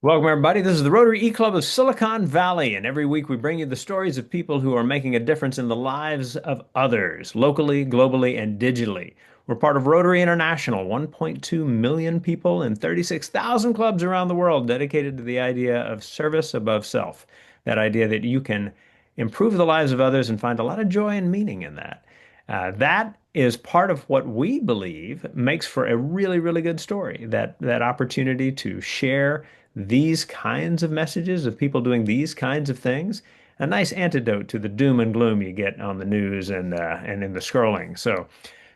Welcome, everybody. This is the Rotary E-Club of Silicon Valley, and every week we bring you the stories of people who are making a difference in the lives of others, locally, globally, and digitally. We're part of Rotary International, 1.2 million people in 36,000 clubs around the world dedicated to the idea of service above self. That idea that you can improve the lives of others and find a lot of joy and meaning in that. That is part of what we believe makes for a really, really good story. That opportunity to share these kinds of messages of people doing these kinds of things, a nice antidote to the doom and gloom you get on the news and in the scrolling.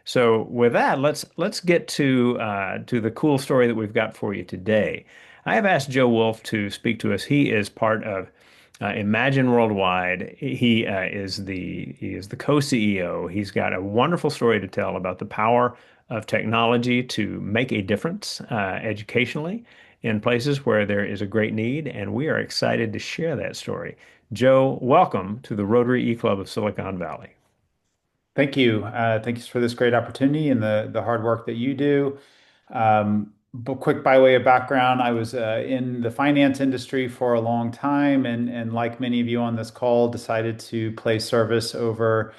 So with that, let's get to the cool story that we've got for you today. I have asked Joe Wolf to speak to us. He is part of Imagine Worldwide. He is the co-CEO. He's got a wonderful story to tell about the power of technology to make a difference educationally in places where there is a great need, and we are excited to share that story. Joe, welcome to the Rotary E-Club of Silicon Valley. Thank you. Thanks for this great opportunity and the hard work that you do. But quick by way of background, I was in the finance industry for a long time, and like many of you on this call, decided to place service over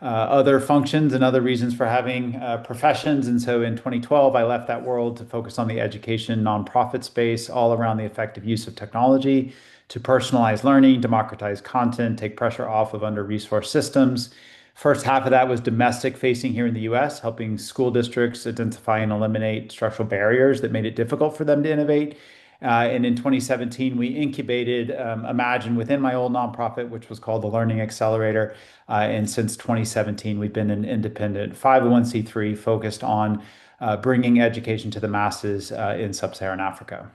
other functions and other reasons for having professions. And so in 2012, I left that world to focus on the education nonprofit space, all around the effective use of technology to personalize learning, democratize content, take pressure off of under-resourced systems. First half of that was domestic facing here in the US, helping school districts identify and eliminate structural barriers that made it difficult for them to innovate. And in 2017, we incubated Imagine within my old nonprofit, which was called the Learning Accelerator. And since 2017, we've been an independent 501(c)(3) focused on bringing education to the masses in Sub-Saharan Africa.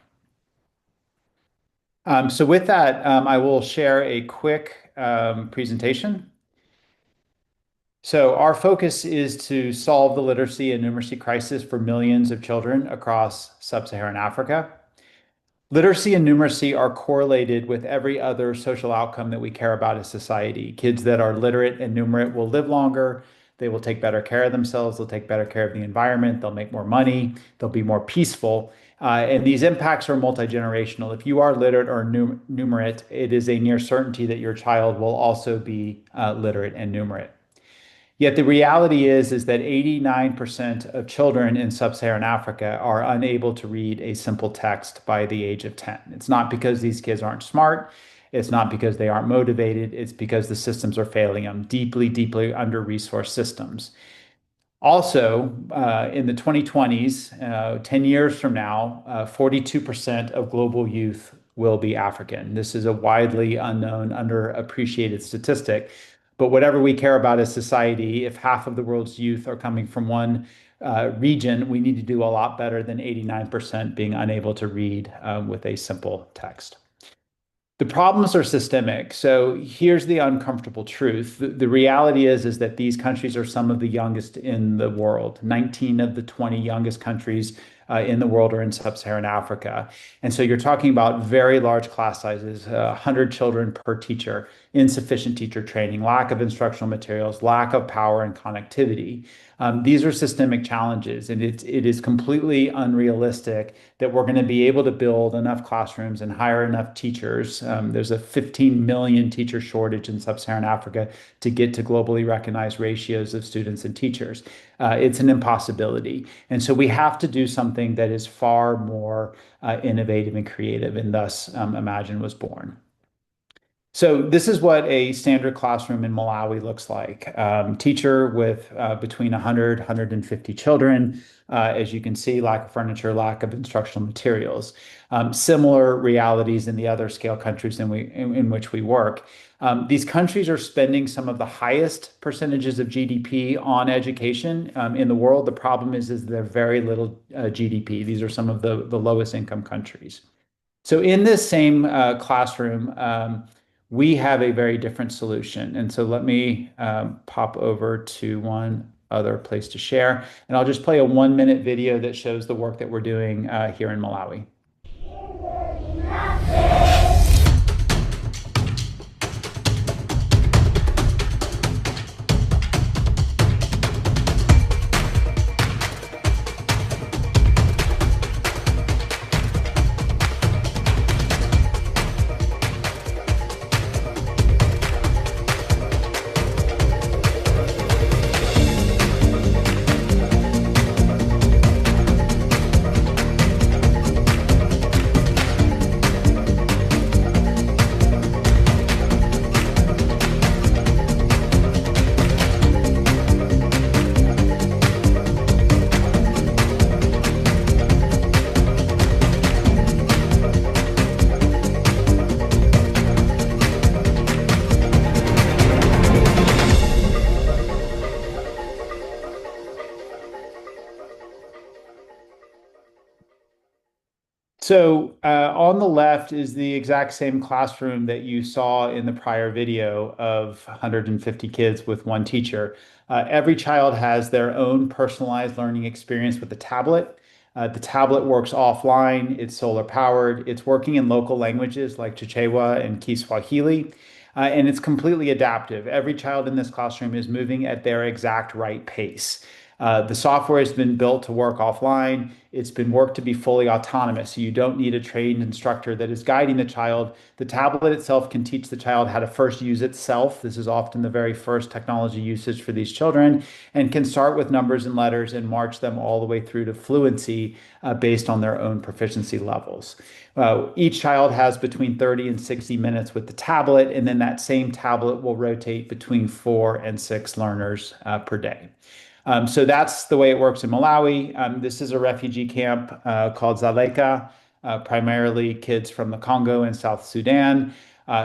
So with that, I will share a quick presentation. So our focus is to solve the literacy and numeracy crisis for millions of children across Sub-Saharan Africa. Literacy and numeracy are correlated with every other social outcome that we care about as society. Kids that are literate and numerate will live longer. They will take better care of themselves. They'll take better care of the environment. They'll make more money. They'll be more peaceful. And these impacts are multi-generational. If you are literate or numerate, it is a near certainty that your child will also be literate and numerate. Yet the reality is that 89% of children in sub-Saharan Africa are unable to read a simple text by the age of 10. It's not because these kids aren't smart. It's not because they aren't motivated. It's because the systems are failing them, deeply, deeply under-resourced systems. Also, in the 2020s, 10 years from now, 42% of global youth will be African. This is a widely unknown, underappreciated statistic. But whatever we care about as society, if half of the world's youth are coming from one region, we need to do a lot better than 89% being unable to read with a simple text. The problems are systemic. So here's the uncomfortable truth. The reality is that these countries are some of the youngest in the world. 19 of the 20 youngest countries in the world are in sub-Saharan Africa. And so you're talking about very large class sizes, 100 children per teacher, insufficient teacher training, lack of instructional materials, lack of power and connectivity. These are systemic challenges, and it is completely unrealistic that we're going to be able to build enough classrooms and hire enough teachers. There's a 15 million teacher shortage in sub-Saharan Africa to get to globally recognized ratios of students and teachers. It's an impossibility. And so we have to do something that is far more innovative and creative, and thus Imagine was born. So this is what a standard classroom in Malawi looks like. Teacher with between 100, 150 children. As you can see, lack of furniture, lack of instructional materials. Similar realities in the other scale countries in which we work. These countries are spending some of the highest percentages of GDP on education in the world. The problem is they're very little GDP. These are some of the lowest income countries. So in this same classroom, we have a very different solution. And so let me pop over to one other place to share. And I'll just play a 1-minute video that shows the work that we're doing here in Malawi. On the left is the exact same classroom that you saw in the prior video of 150 kids with one teacher. Every child has their own personalized learning experience with the tablet. The tablet works offline, it's solar powered, it's working in local languages like Chichewa and Kiswahili, and it's completely adaptive. Every child in this classroom is moving at their exact right pace. The software has been built to work offline. It's been worked to be fully autonomous. So you don't need a trained instructor that is guiding the child. The tablet itself can teach the child how to first use itself. This is often the very first technology usage for these children, and can start with numbers and letters and march them all the way through to fluency based on their own proficiency levels. Each child has between 30 and 60 minutes with the tablet, and then that same tablet will rotate between 4 and 6 learners per day. So that's the way it works in Malawi. This is a refugee camp called Zaleka, primarily kids from the Congo and South Sudan.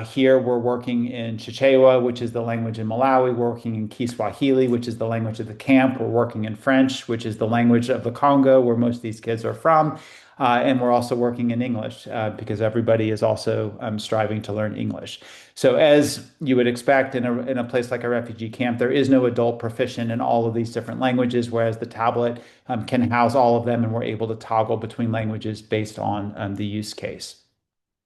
Here we're working in Chichewa, which is the language in Malawi. We're working in Kiswahili, which is the language of the camp. We're working in French, which is the language of the Congo, where most of these kids are from. And we're also working in English because everybody is also striving to learn English. So as you would expect in a place like a refugee camp, there is no adult proficient in all of these different languages, whereas the tablet can house all of them, and we're able to toggle between languages based on the use case.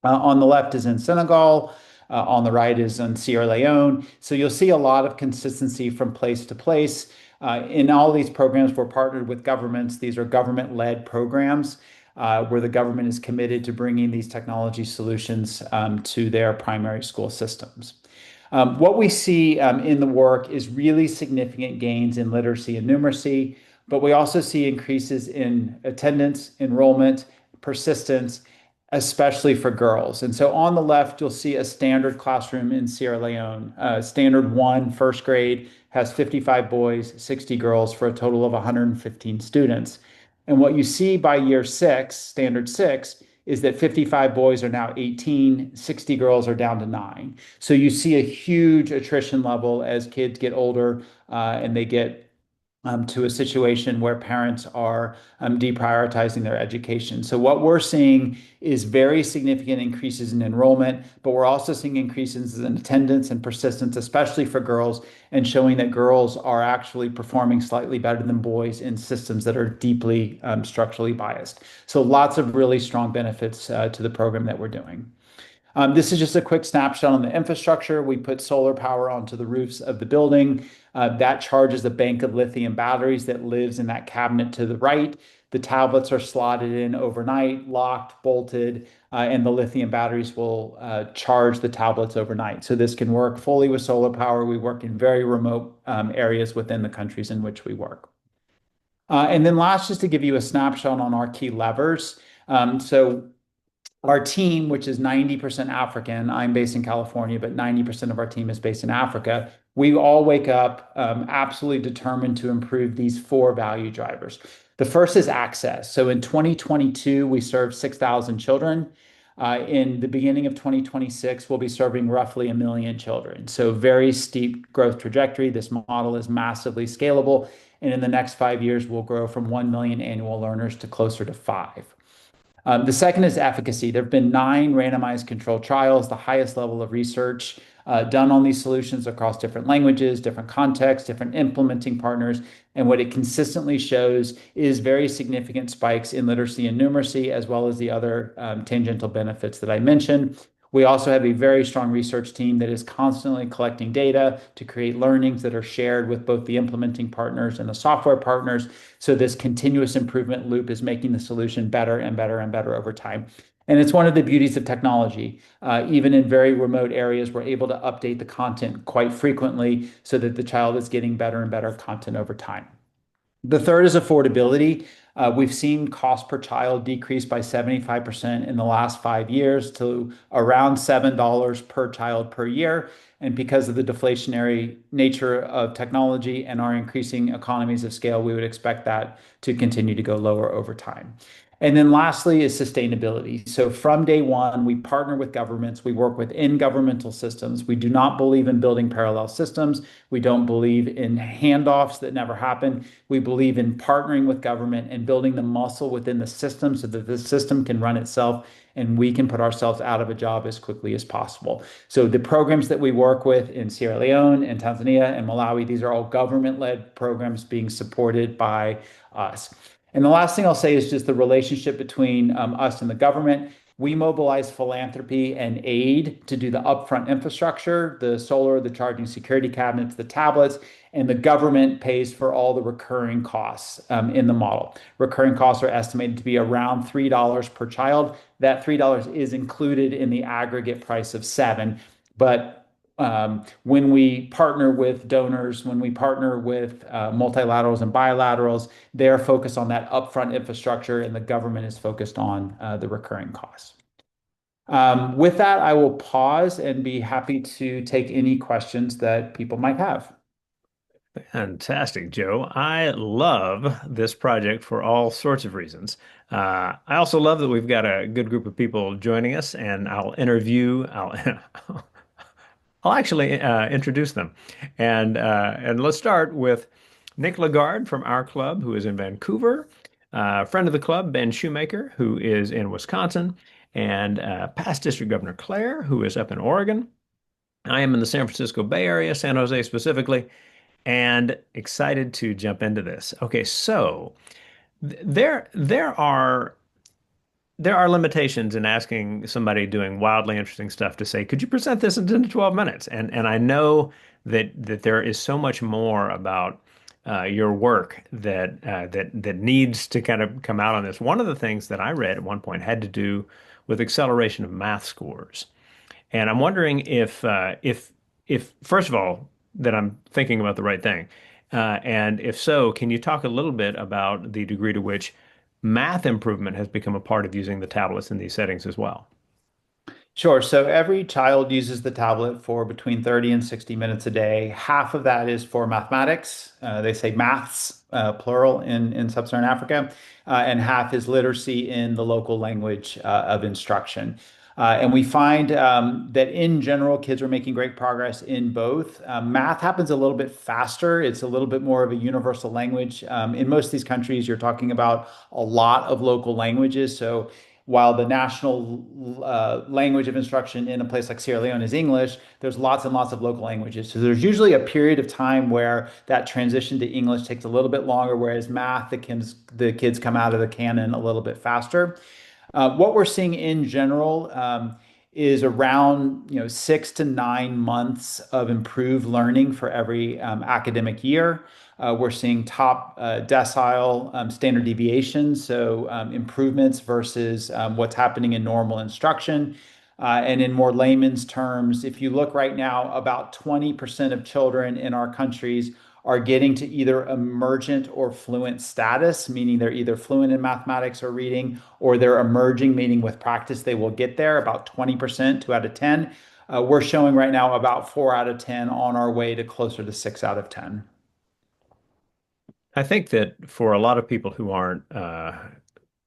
On the left is in Senegal. On the right is in Sierra Leone. So you'll see a lot of consistency from place to place. In all these programs, we're partnered with governments. These are government-led programs where the government is committed to bringing these technology solutions to their primary school systems. What we see in the work is really significant gains in literacy and numeracy, but we also see increases in attendance, enrollment, persistence, especially for girls. And so on the left, you'll see a standard classroom in Sierra Leone. Standard one, first grade, has 55 boys, 60 girls for a total of 115 students. And what you see by year six, standard six, is that 55 boys are now 18, 60 girls are down to 9. So you see a huge attrition level as kids get older and they get to a situation where parents are deprioritizing their education. So what we're seeing is very significant increases in enrollment, but we're also seeing increases in attendance and persistence, especially for girls, and showing that girls are actually performing slightly better than boys in systems that are deeply structurally biased. So lots of really strong benefits to the program that we're doing. This is just a quick snapshot on the infrastructure. We put solar power onto the roofs of the building. That charges a bank of lithium batteries that lives in that cabinet to the right. The tablets are slotted in overnight, locked, bolted, and the lithium batteries will charge the tablets overnight. So this can work fully with solar power. We work in very remote areas within the countries in which we work. And then last, just to give you a snapshot on our key levers. So our team, which is 90% African, I'm based in California, but 90% of our team is based in Africa. We all wake up absolutely determined to improve these 4 value drivers. The first is access. So in 2022, we served 6,000 children. In the beginning of 2026, we'll be serving roughly 1 million children. So very steep growth trajectory. This model is massively scalable. And in the next 5 years, we'll grow from 1 million annual learners to closer to 5. The second is efficacy. There have been 9 randomized controlled trials, the highest level of research done on these solutions across different languages, different contexts, different implementing partners. And what it consistently shows is very significant spikes in literacy and numeracy, as well as the other tangential benefits that I mentioned. We also have a very strong research team that is constantly collecting data to create learnings that are shared with both the implementing partners and the software partners. So this continuous improvement loop is making the solution better and better and better over time. And it's one of the beauties of technology. Even in very remote areas, we're able to update the content quite frequently so that the child is getting better and better content over time. The third is affordability. We've seen cost per child decrease by 75% in the last 5 years to around $7 per child per year. And because of the deflationary nature of technology and our increasing economies of scale, we would expect that to continue to go lower over time. And then lastly is sustainability. So from day one, we partner with governments. We work within governmental systems. We do not believe in building parallel systems. We don't believe in handoffs that never happen. We believe in partnering with government and building the muscle within the system so that the system can run itself and we can put ourselves out of a job as quickly as possible. So the programs that we work with in Sierra Leone and Tanzania and Malawi, these are all government-led programs being supported by us. And the last thing I'll say is just the relationship between us and the government. We mobilize philanthropy and aid to do the upfront infrastructure, the solar, the charging security cabinets, the tablets, and the government pays for all the recurring costs in the model. Recurring costs are estimated to be around $3 per child. That $3 is included in the aggregate price of seven. But when we partner with donors, when we partner with multilaterals and bilaterals, they're focused on that upfront infrastructure, and the government is focused on the recurring costs. With that, I will pause and be happy to take any questions that people might have. Fantastic, Joe. I love this project for all sorts of reasons. I also love that we've got a good group of people joining us, and I'll actually introduce them. And let's start with Nick Lagarde from our club, who is in Vancouver, friend of the club, Ben Shoemaker, who is in Wisconsin, and past District Governor Claire, who is up in Oregon. I am in the San Francisco Bay Area, San Jose specifically, and excited to jump into this. Okay, so there are limitations in asking somebody doing wildly interesting stuff to say, could you present this in 10 to 12 minutes? And I know that there is so much more about your work that needs to kind of come out on this. One of the things that I read at one point had to do with acceleration of math scores. And I'm wondering if first of all, that I'm thinking about the right thing. And if so, can you talk a little bit about the degree to which math improvement has become a part of using the tablets in these settings as well? Sure. So every child uses the tablet for between 30 and 60 minutes a day. Half of that is for mathematics. They say maths, plural, in Sub-Saharan Africa, and half is literacy in the local language of instruction. And we find that in general, kids are making great progress in both. Math happens a little bit faster. It's a little bit more of a universal language. In most of these countries, you're talking about a lot of local languages. So while the national language of instruction in a place like Sierra Leone is English, there's lots and lots of local languages. So there's usually a period of time where that transition to English takes a little bit longer, whereas math, the kids come out of the canon a little bit faster. What we're seeing in general is around 6 to 9 months of improved learning for every academic year. We're seeing top decile standard deviations, so improvements versus what's happening in normal instruction. And in more layman's terms, if you look right now, about 20% of children in our countries are getting to either emergent or fluent status, meaning they're either fluent in mathematics or reading, or they're emerging, meaning with practice they will get there, about 20%, 2 out of 10. We're showing right now about 4 out of 10 on our way to closer to 6 out of 10. I think that for a lot of people who aren't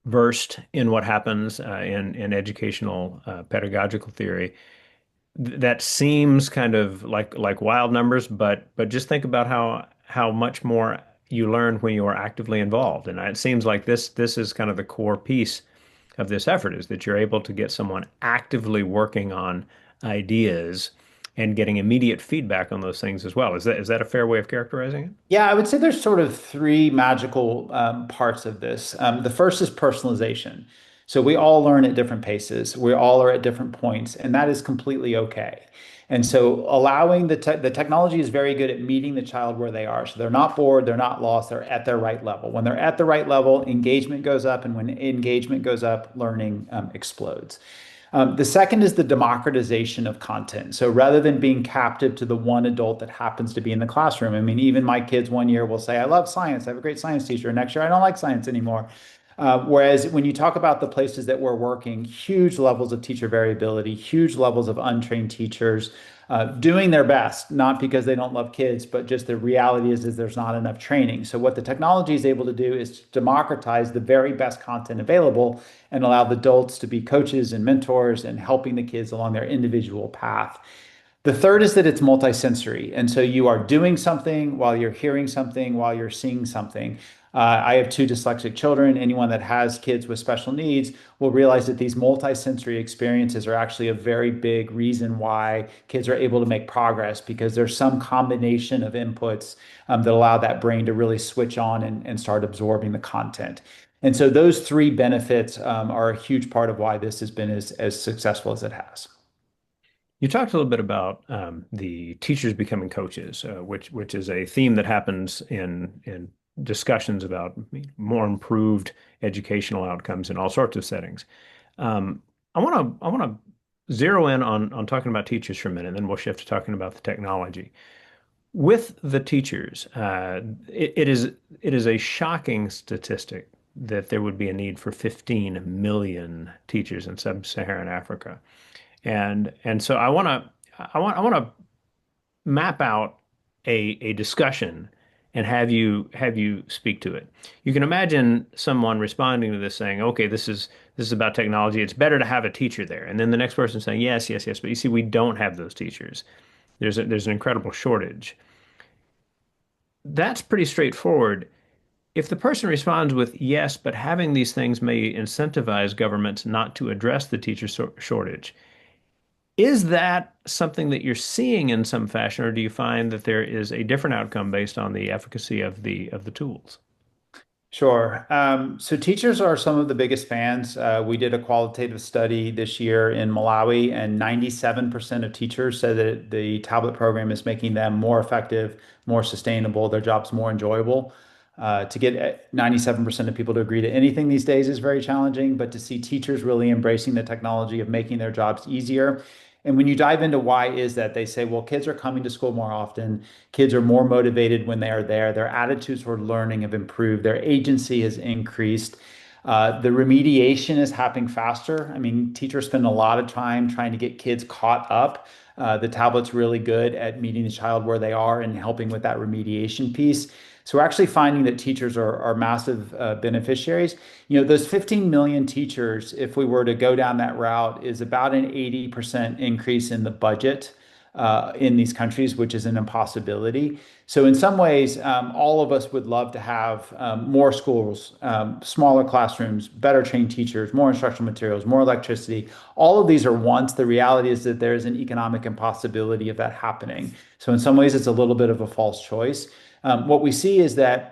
versed in what happens in educational pedagogical theory, that seems kind of like wild numbers, but just think about how much more you learn when you are actively involved. And it seems like this is kind of the core piece of this effort is that you're able to get someone actively working on ideas and getting immediate feedback on those things as well. Is that a fair way of characterizing it? Yeah, I would say there's sort of three magical parts of this. The first is personalization. So we all learn at different paces. We all are at different points, and that is completely okay. And so allowing the technology is very good at meeting the child where they are. So they're not bored, they're not lost, they're at their right level. When they're at the right level, engagement goes up, and when engagement goes up, learning explodes. The second is the democratization of content. So rather than being captive to the one adult that happens to be in the classroom, I mean, even my kids one year will say, I love science. I have a great science teacher. And next year, I don't like science anymore. Whereas when you talk about the places that we're working, huge levels of teacher variability, huge levels of untrained teachers doing their best, not because they don't love kids, but just the reality is there's not enough training. So what the technology is able to do is democratize the very best content available and allow the adults to be coaches and mentors and helping the kids along their individual path. The third is that it's multisensory. And so you are doing something while you're hearing something, while you're seeing something. I have two dyslexic children. Anyone that has kids with special needs will realize that these multisensory experiences are actually a very big reason why kids are able to make progress because there's some combination of inputs that allow that brain to really switch on and start absorbing the content. And so those three benefits are a huge part of why this has been as successful as it has. You talked a little bit about the teachers becoming coaches, which is a theme that happens in discussions about more improved educational outcomes in all sorts of settings. I want to zero in on talking about teachers for a minute, and then we'll shift to talking about the technology. With the teachers, it is a shocking statistic that there would be a need for 15 million teachers in sub-Saharan Africa. And so I want to map out a discussion and have you speak to it. You can imagine someone responding to this saying, "Okay, this is about technology. It's better to have a teacher there." And then the next person saying, "Yes, yes, yes, but you see, we don't have those teachers. There's an incredible shortage." That's pretty straightforward. If the person responds with yes, but having these things may incentivize governments not to address the teacher shortage, is that something that you're seeing in some fashion, or do you find that there is a different outcome based on the efficacy of the tools? Sure. So teachers are some of the biggest fans. We did a qualitative study this year in Malawi, and 97% of teachers said that the tablet program is making them more effective, more sustainable, their jobs more enjoyable. To get 97% of people to agree to anything these days is very challenging, but to see teachers really embracing the technology of making their jobs easier. And when you dive into why is that, they say, well, kids are coming to school more often. Kids are more motivated when they are there. Their attitudes toward learning have improved. Their agency has increased. The remediation is happening faster. I mean, teachers spend a lot of time trying to get kids caught up. The tablet's really good at meeting the child where they are and helping with that remediation piece. So we're actually finding that teachers are massive beneficiaries. You know, those 15 million teachers, if we were to go down that route, is about an 80% increase in the budget in these countries, which is an impossibility. So in some ways, all of us would love to have more schools, smaller classrooms, better trained teachers, more instructional materials, more electricity. All of these are wants. The reality is that there's an economic impossibility of that happening. So in some ways, it's a little bit of a false choice. What we see is that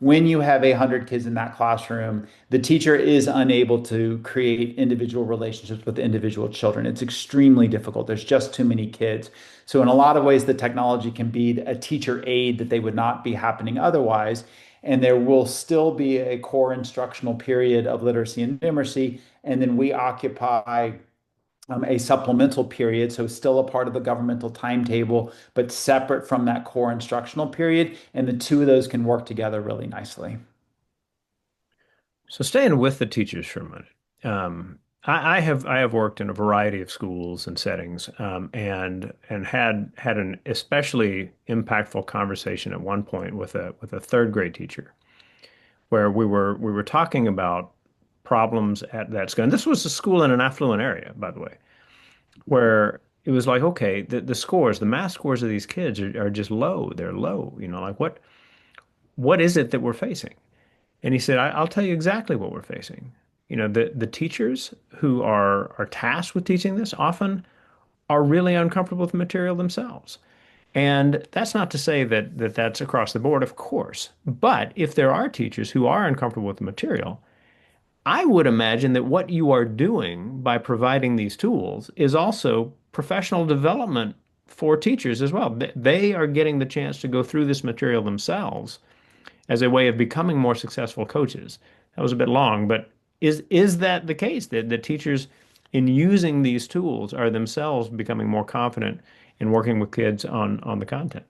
when you have 100 kids in that classroom, the teacher is unable to create individual relationships with individual children. It's extremely difficult. There's just too many kids. So in a lot of ways, the technology can be a teacher aid that they would not be happening otherwise. And there will still be a core instructional period of literacy and numeracy. And then we occupy a supplemental period, so still a part of the governmental timetable, but separate from that core instructional period. And the two of those can work together really nicely. So staying with the teachers for a minute. I have worked in a variety of schools and settings, and had an especially impactful conversation at one point with a third grade teacher, where we were talking about problems at that school. And this was a school in an affluent area, by the way, where it was like, okay, the scores, the math scores of these kids are just low. They're low. Like what is it that we're facing? And he said, I'll tell you exactly what we're facing. The teachers who are tasked with teaching this often are really uncomfortable with the material themselves. And that's not to say that that's across the board, of course. But if there are teachers who are uncomfortable with the material, I would imagine that what you are doing by providing these tools is also professional development for teachers as well. They are getting the chance to go through this material themselves as a way of becoming more successful coaches. That was a bit long, but is that the case that the teachers in using these tools are themselves becoming more confident in working with kids on the content?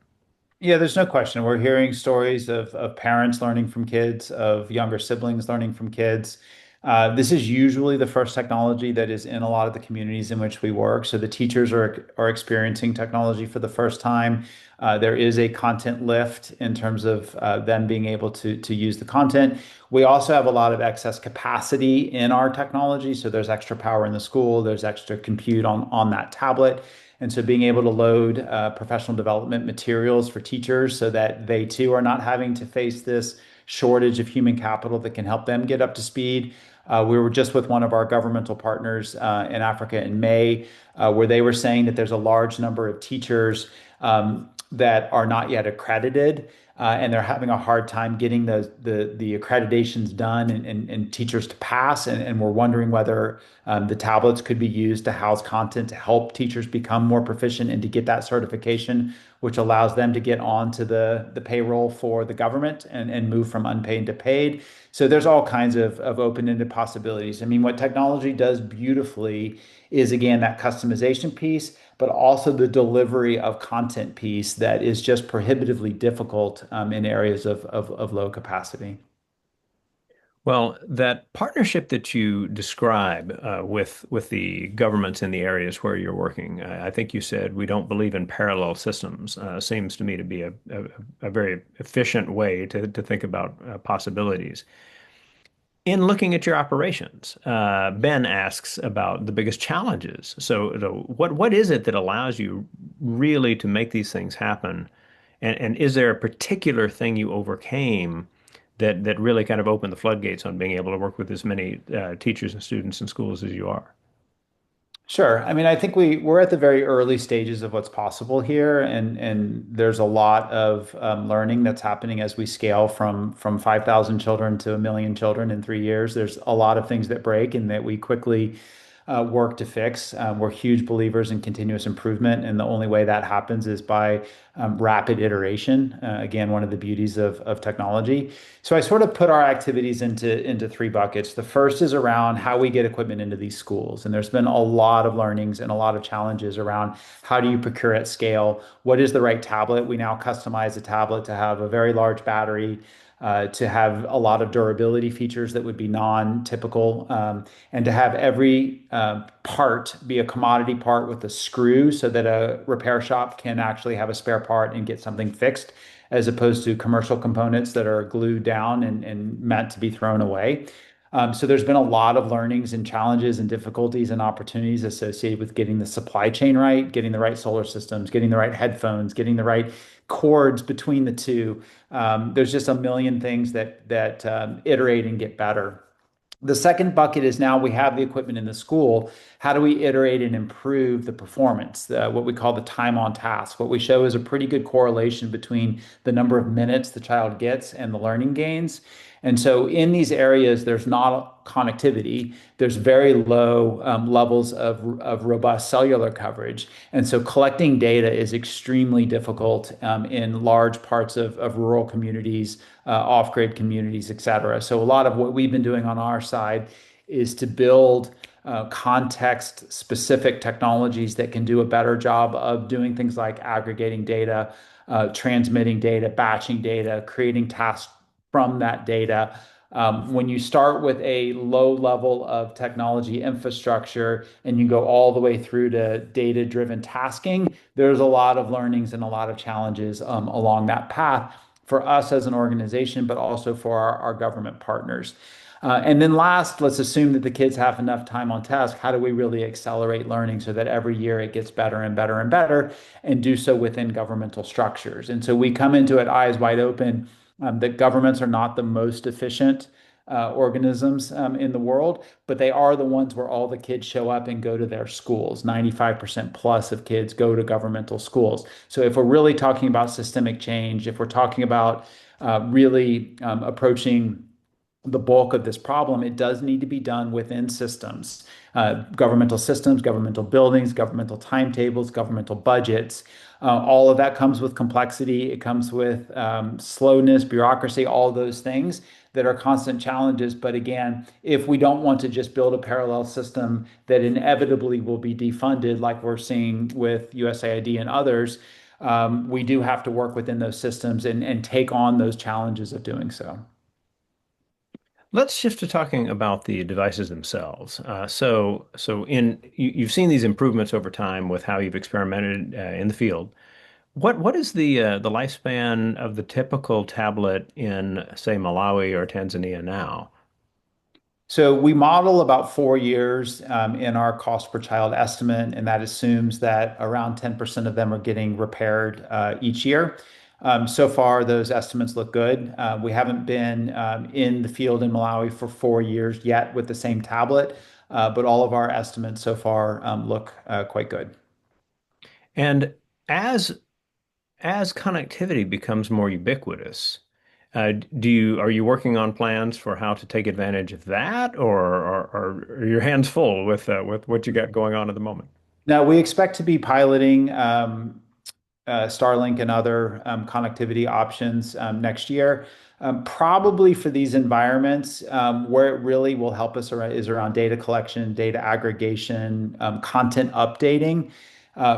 Yeah, there's no question. We're hearing stories of parents learning from kids, of younger siblings learning from kids. This is usually the first technology that is in a lot of the communities in which we work. So the teachers are experiencing technology for the first time. There is a content lift in terms of them being able to use the content. We also have a lot of excess capacity in our technology. So there's extra power in the school, there's extra compute on that tablet. And so being able to load professional development materials for teachers so that they too are not having to face this shortage of human capital that can help them get up to speed. We were just with one of our governmental partners in Africa in May, where they were saying that there's a large number of teachers that are not yet accredited. And they're having a hard time getting the accreditations done and teachers to pass. And we're wondering whether the tablets could be used to house content to help teachers become more proficient and to get that certification, which allows them to get onto the payroll for the government and move from unpaid to paid. So there's all kinds of open-ended possibilities. I mean, what technology does beautifully is again that customization piece, but also the delivery of content piece that is just prohibitively difficult in areas of low capacity. Well, that partnership that you describe with the governments in the areas where you're working, I think you said we don't believe in parallel systems. Seems to me to be a very efficient way to think about possibilities. In looking at your operations, Ben asks about the biggest challenges. So, what is it that allows you really to make these things happen? And is there a particular thing you overcame that really kind of opened the floodgates on being able to work with as many teachers and students in schools as you are? Sure. I mean, I think we're at the very early stages of what's possible here, and there's a lot of learning that's happening as we scale from 5,000 children to 1 million children in 3 years. There's a lot of things that break and that we quickly work to fix. We're huge believers in continuous improvement, and the only way that happens is by rapid iteration. Again, one of the beauties of technology. So I sort of put our activities into three buckets. The first is around how we get equipment into these schools, and there's been a lot of learnings and a lot of challenges around how do you procure at scale? What is the right tablet? We now customize a tablet to have a very large battery, to have a lot of durability features that would be non-typical, and to have every part be a commodity part with a screw so that a repair shop can actually have a spare part and get something fixed, as opposed to commercial components that are glued down and meant to be thrown away. So there's been a lot of learnings and challenges and difficulties and opportunities associated with getting the supply chain right, getting the right solar systems, getting the right headphones, getting the right cords between the two. There's just a million things that iterate and get better. The second bucket is now we have the equipment in the school. How do we iterate and improve the performance, what we call the time on task? What we show is a pretty good correlation between the number of minutes the child gets and the learning gains. And so in these areas, there's not connectivity. There's very low levels of robust cellular coverage. And so collecting data is extremely difficult in large parts of rural communities, off-grid communities, et cetera. So a lot of what we've been doing on our side is to build context-specific technologies that can do a better job of doing things like aggregating data, transmitting data, batching data, creating tasks from that data. When you start with a low level of technology infrastructure and you go all the way through to data-driven tasking, there's a lot of learnings and a lot of challenges along that path for us as an organization, but also for our government partners. And then last, let's assume that the kids have enough time on task. How do we really accelerate learning so that every year it gets better and better and better, and do so within governmental structures? And so we come into it eyes wide open, that governments are not the most efficient organisms in the world, but they are the ones where all the kids show up and go to their schools. 95% plus of kids go to governmental schools. So if we're really talking about systemic change, if we're talking about really approaching the bulk of this problem, it does need to be done within systems, systems, governmental buildings, governmental timetables, governmental budgets. All of that comes with complexity. It comes with slowness, bureaucracy, all those things that are constant challenges. But again, if we don't want to just build a parallel system that inevitably will be defunded, like we're seeing with USAID and others, we do have to work within those systems and take on those challenges of doing so. Let's shift to talking about the devices themselves. You've seen these improvements over time with how you've experimented in the field. What is the lifespan of the typical tablet in, say, Malawi or Tanzania now? So we model about 4 years in our cost per child estimate, and that assumes that around 10% of them are getting repaired each year. So far, those estimates look good. We haven't been in the field in Malawi for 4 years yet with the same tablet, but all of our estimates so far look quite good. And as as connectivity becomes more ubiquitous, are you working on plans for how to take advantage of that, or are your hands full with what you got going on at the moment? Now, we expect to be piloting Starlink and other connectivity options next year. Probably for these environments, where it really will help us is around data collection, data aggregation, content updating.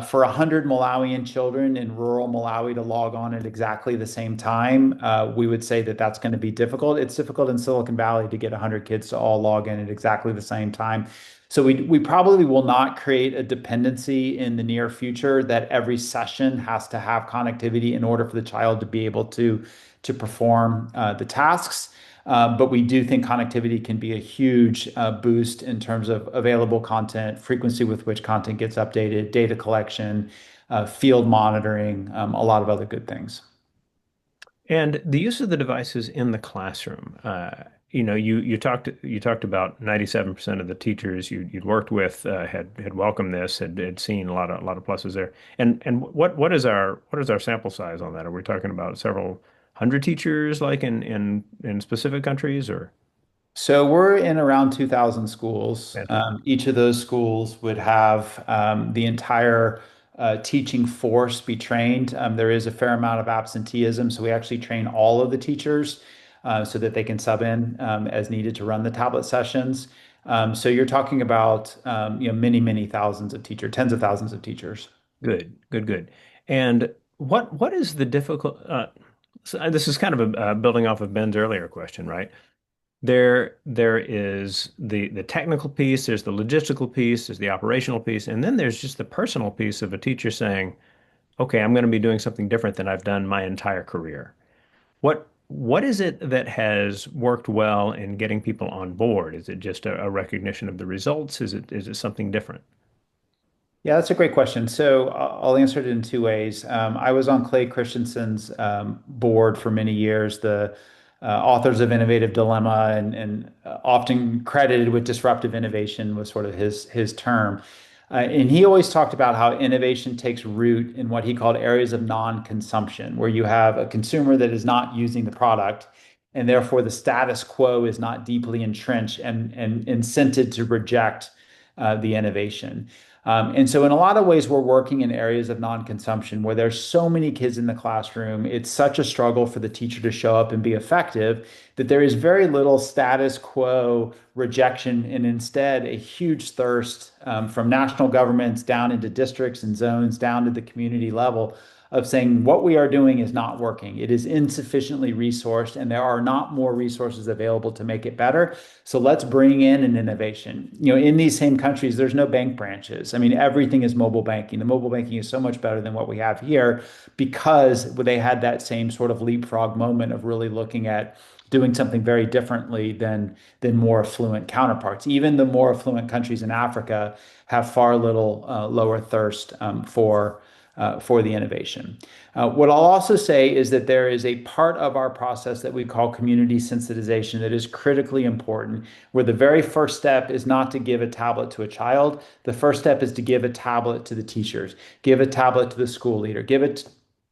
For 100 Malawian children in rural Malawi to log on at exactly the same time, we would say that that's going to be difficult. It's difficult in Silicon Valley to get 100 kids to all log in at exactly the same time. So we probably will not create a dependency in the near future that every session has to have connectivity in order for the child to be able to perform the tasks. But we do think connectivity can be a huge boost in terms of available content, frequency with which content gets updated, data collection, field monitoring, a lot of other good things. And the use of the devices in the classroom. You talked about 97% of the teachers you'd worked with had welcomed this, had seen a lot of pluses there. And what is our sample size on that? Are we talking about several hundred teachers, like in specific countries, or So we're in around 2,000 schools. fantastic? Each of those schools would have the entire teaching force be trained. There is a fair amount of absenteeism, so we actually train all of the teachers so that they can sub in as needed to run the tablet sessions. So you're talking about many, many thousands of teachers, tens of thousands of teachers. Good, good, good. And what is the difficult? This is kind of building off of Ben's earlier question, right? There is the technical piece, there's the logistical piece, there's the operational piece, and then there's just the personal piece of a teacher saying, "Okay, I'm going to be doing something different than I've done my entire career." What is it that has worked well in getting people on board? Is it just a recognition of the results? Is it something different? Yeah, that's a great question. So I'll answer it in two ways. I was on Clay Christensen's board for many years, the authors of Innovative Dilemma, and often credited with disruptive innovation was sort of his term. And he always talked about how innovation takes root in what he called areas of non-consumption, where you have a consumer that is not using the product, and therefore the status quo is not deeply entrenched and incented to reject the innovation. And so, in a lot of ways, we're working in areas of non-consumption where there's so many kids in the classroom. It's such a struggle for the teacher to show up and be effective that there is very little status quo rejection, and instead a huge thirst from national governments down into districts and zones, down to the community level of saying what we are doing is not working. It is insufficiently resourced, and there are not more resources available to make it better. So let's bring in an innovation. In these same countries, there's no bank branches. I mean, everything is mobile banking. The mobile banking is so much better than what we have here because they had that same sort of leapfrog moment of really looking at doing something very differently than more affluent counterparts. Even the more affluent countries in Africa have far little lower thirst for the innovation. What I'll also say is that there is a part of our process that we call community sensitization that is critically important, where the very first step is not to give a tablet to a child. The first step is to give a tablet to the teachers, give a tablet to the school leader, give a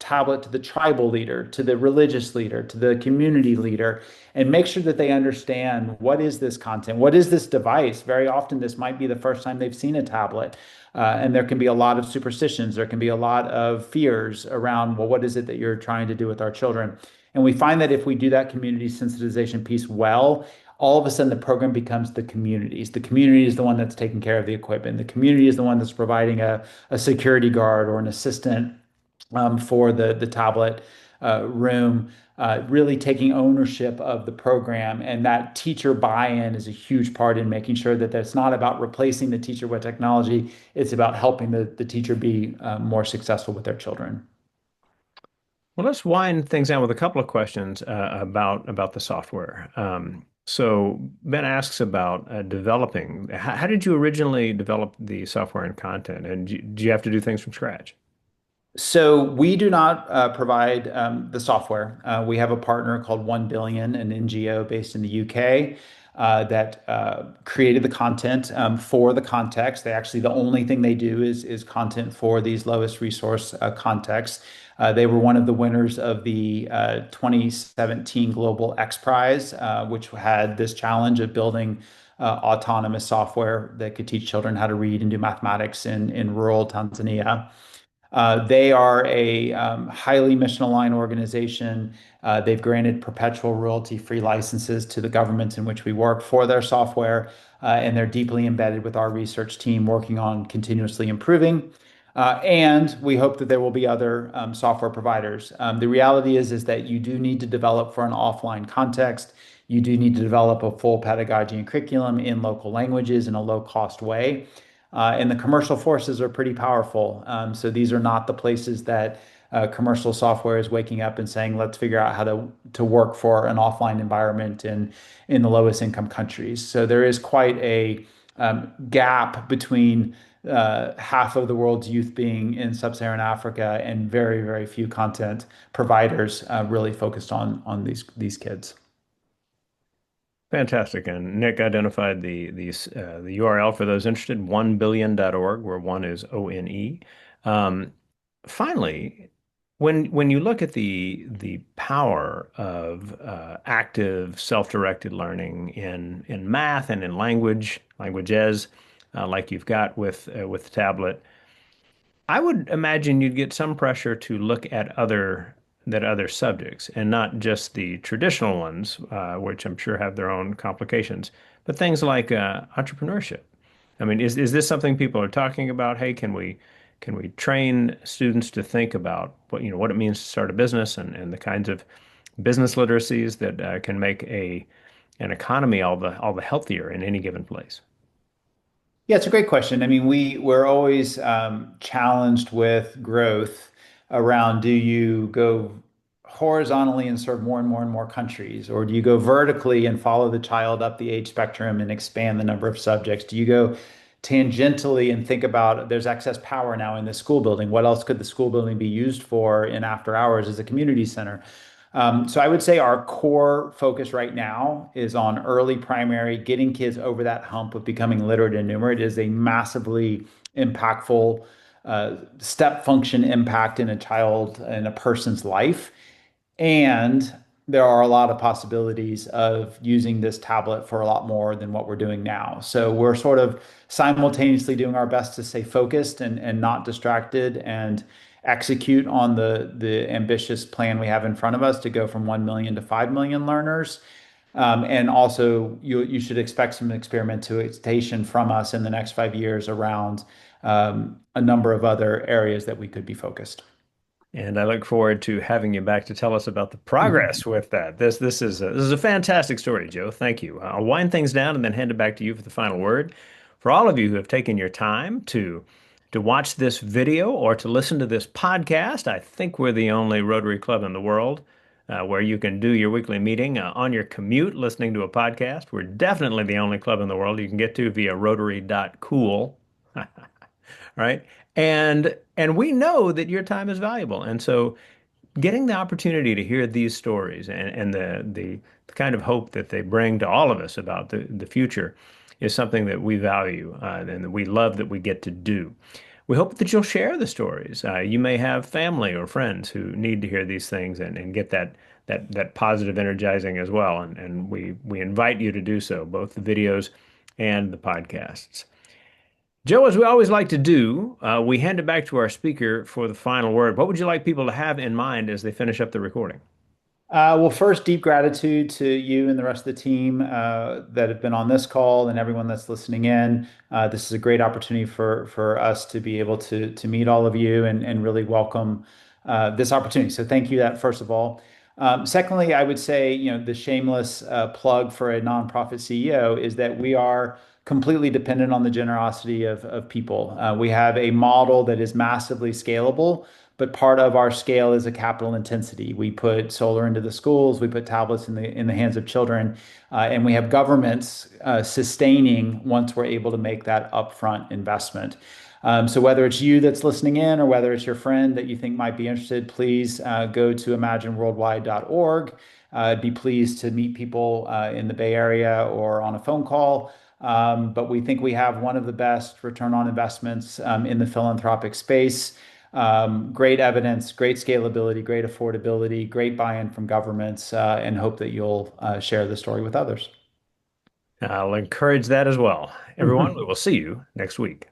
tablet to the tribal leader, to the religious leader, to the community leader, and make sure that they understand what is this content, what is this device. Very often, this might be the first time they've seen a tablet. And there can be a lot of superstitions. There can be a lot of fears around, well, what is it that you're trying to do with our children? And we find that if we do that community sensitization piece well, all of a sudden the program becomes the communities. The community is the one that's taking care of the equipment. The community is the one that's providing a security guard or an assistant for the tablet room, really taking ownership of the program. And that teacher buy-in is a huge part in making sure that that's not about replacing the teacher with technology. It's about helping the teacher be more successful with their children. Well, let's wind things down with a couple of questions about the software. So Ben asks about developing. How did you originally develop the software and content, and do you have to do things from scratch? So we do not provide the software. We have a partner called 1 Billion, an NGO based in the UK, that created the content for the context. They actually, the only thing they do is content for these lowest resource contexts. They were one of the winners of the 2017 Global X Prize, which had this challenge of building autonomous software that could teach children how to read and do mathematics in rural Tanzania. They are a highly mission-aligned organization. They've granted perpetual royalty-free licenses to the governments in which we work for their software, and they're deeply embedded with our research team working on continuously improving. And we hope that there will be other software providers. The reality is that you do need to develop for an offline context. You do need to develop a full pedagogy and curriculum in local languages in a low-cost way. And the commercial forces are pretty powerful. So these are not the places that commercial software is waking up and saying, let's figure out how to work for an offline environment in the lowest income countries. So there is quite a gap between half of the world's youth being in sub-Saharan Africa and very, very few content providers really focused on these kids. Fantastic. And Nick identified the URL for those interested, 1billion.org, where one is ONE. Um, Finally, when you look at the power of active self-directed learning in math and in languages, like you've got with the tablet, I would imagine you'd get some pressure to look at other subjects and not just the traditional ones, which I'm sure have their own complications, but things like entrepreneurship. I mean, is this something people are talking about? Hey, can we train students to think about what it means to start a business and the kinds of business literacies that can make an economy all the healthier in any given place? Yeah, it's a great question. I mean, we're always challenged with growth around do you go horizontally and serve more and more and more countries, or do you go vertically and follow the child up the age spectrum and expand the number of subjects? Do you go tangentially and think about there's excess power now in the school building? What else could the school building be used for in after hours as a community center? So I would say our core focus right now is on early primary, getting kids over that hump of becoming literate and numerate is a massively impactful step function impact in a child and a person's life. And there are a lot of possibilities of using this tablet for a lot more than what we're doing now. So we're sort of simultaneously doing our best to stay focused and not distracted and execute on the ambitious plan we have in front of us to go from 1 million to 5 million learners. And also, you should expect some experimentation from us in the next 5 years around a number of other areas that we could be focused. And I look forward to having you back to tell us about the progress with that. This is a fantastic story, Joe. Thank you. I'll wind things down and then hand it back to you for the final word. For all of you who have taken your time to watch this video or to listen to this podcast, I think we're the only Rotary Club in the world where you can do your weekly meeting on your commute listening to a podcast. We're definitely the only club in the world you can get to via rotary.cool. Right? And we know that your time is valuable. And so getting the opportunity to hear these stories and the kind of hope that they bring to all of us about the future is something that we value and that we love that we get to do. We hope that you'll share the stories. You may have family or friends who need to hear these things and get that positive energizing as well. And we invite you to do so, both the videos and the podcasts. Joe, as we always like to do, we hand it back to our speaker for the final word. What would you like people to have in mind as they finish up the recording? Well, first, deep gratitude to you and the rest of the team that have been on this call and everyone that's listening in. This is a great opportunity for us to be able to meet all of you and really welcome this opportunity. So thank you that first of all. Secondly, I would say, the shameless plug for a nonprofit CEO is that we are completely dependent on the generosity of people. We have a model that is massively scalable, but part of our scale is a capital intensity. We put solar into the schools, we put tablets in the hands of children, and we have governments sustaining once we're able to make that upfront investment. So whether it's you that's listening in or whether it's your friend that you think might be interested, please go to imagineworldwide.org. I'd be pleased to meet people in the Bay Area or on a phone call. But we think we have one of the best return on investments in the philanthropic space. Great evidence, great scalability, great affordability, great buy-in from governments, and hope that you'll share the story with others. I'll encourage that as well. Everyone, we will see you next week.